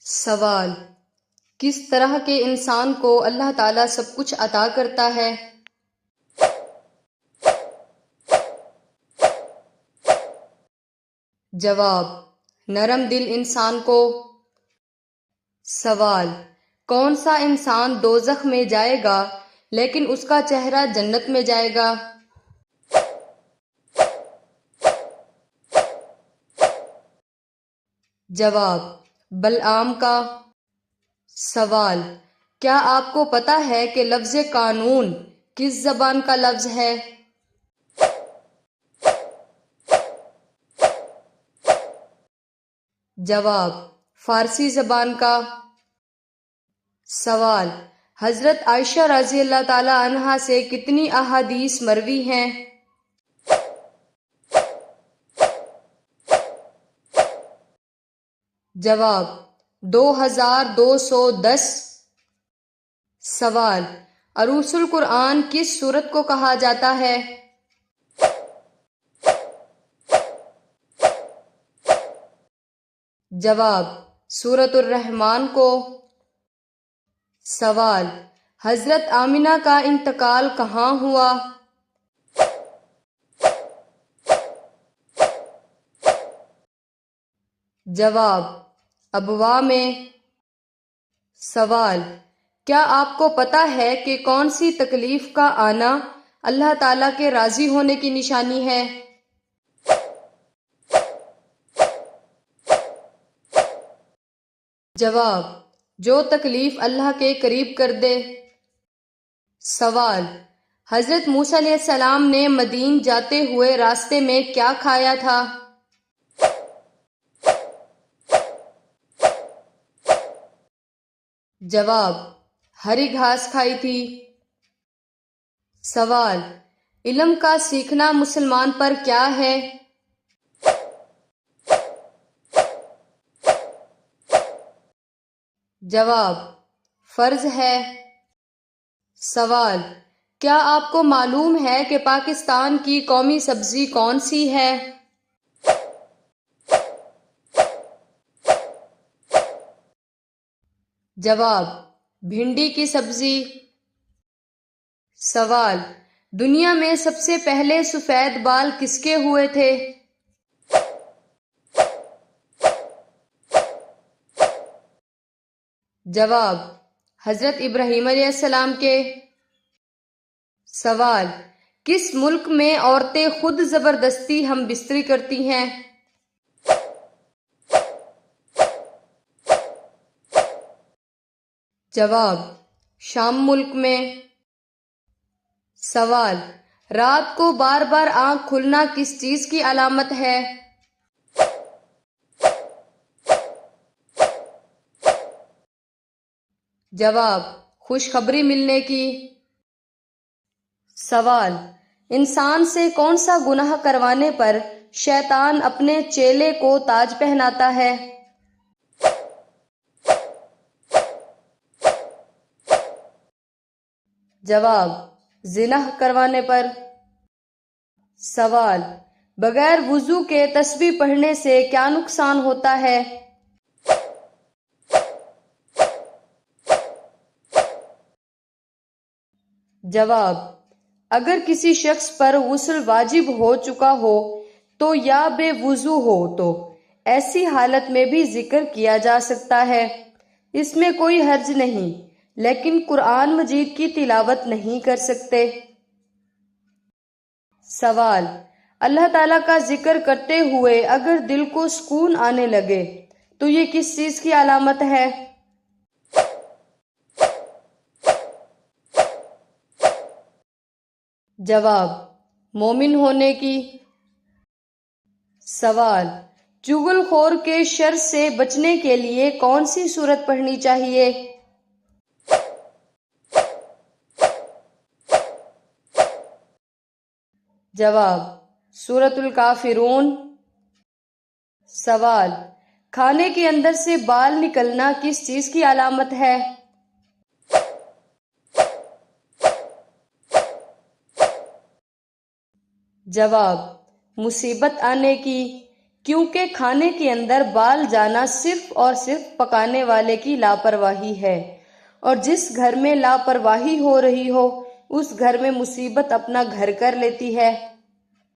سوال: کس طرح کے انسان کو اللہ تعالیٰ سب کچھ عطا کرتا ہے؟ جواب: نرم دل انسان کو۔ سوال: کون سا انسان دوزخ میں جائے گا لیکن اس کا چہرہ جنت میں جائے گا؟ جواب: بلعام کا۔ سوال: کیا آپ کو پتہ ہے کہ لفظ قانون کس زبان کا لفظ ہے؟ جواب: فارسی زبان کا۔ سوال: حضرت عائشہ رضی اللہ تعالی عنہا سے کتنی احادیث مروی ہیں؟ جواب: 2210۔ سوال: عروس القرآن کس سورت کو کہا جاتا ہے؟ جواب: سورۃ الرحمن کو۔ سوال: حضرت آمنہ کا انتقال کہاں ہوا؟ جواب: ابوا میں۔ سوال: کیا آپ کو پتہ ہے کہ کون سی تکلیف کا آنا اللہ تعالیٰ کے راضی ہونے کی نشانی ہے؟ جواب: جو تکلیف اللہ کے قریب کر دے۔ سوال: حضرت موسیٰ علیہ السلام نے مدین جاتے ہوئے راستے میں کیا کھایا تھا؟ جواب: ہری گھاس کھائی تھی۔ سوال: علم کا سیکھنا مسلمان پر کیا ہے؟ جواب: فرض ہے۔ سوال: کیا آپ کو معلوم ہے کہ پاکستان کی قومی سبزی کون سی ہے؟ جواب: بھنڈی کی سبزی۔ سوال: دنیا میں سب سے پہلے سفید بال کس کے ہوئے تھے؟ جواب: حضرت ابراہیم علیہ السلام کے۔ سوال: کس ملک میں عورتیں خود زبردستی ہم بستری کرتی ہیں؟ جواب: شام ملک میں۔ سوال: رات کو بار بار آنکھ کھلنا کس چیز کی علامت ہے؟ جواب: خوشخبری ملنے کی۔ سوال: انسان سے کون سا گناہ کروانے پر شیطان اپنے چیلے کو تاج پہناتا ہے؟ جواب: زنا کروانے پر۔ سوال: بغیر وضو کے تسبیح پڑھنے سے کیا نقصان ہوتا ہے؟ جواب: اگر کسی شخص پر غسل واجب ہو چکا ہو تو یا بے وضو ہو تو ایسی حالت میں بھی ذکر کیا جا سکتا ہے، اس میں کوئی حرج نہیں، لیکن قرآن مجید کی تلاوت نہیں کر سکتے۔ سوال: اللہ تعالیٰ کا ذکر کرتے ہوئے اگر دل کو سکون آنے لگے تو یہ کس چیز کی علامت ہے؟ جواب: مومن ہونے کی۔ سوال: چغل خور کے شر سے بچنے کے لیے کون سی سورت پڑھنی چاہیے؟ جواب: سورۃ الکافرون۔ سوال: کھانے کے اندر سے بال نکلنا کس چیز کی علامت ہے؟ جواب: مصیبت آنے کی۔ کیونکہ کھانے کے اندر بال جانا صرف اور صرف پکانے والے کی لاپرواہی ہے، اور جس گھر میں لاپرواہی ہو رہی ہو اس گھر میں مصیبت اپنا گھر کر لیتی ہے۔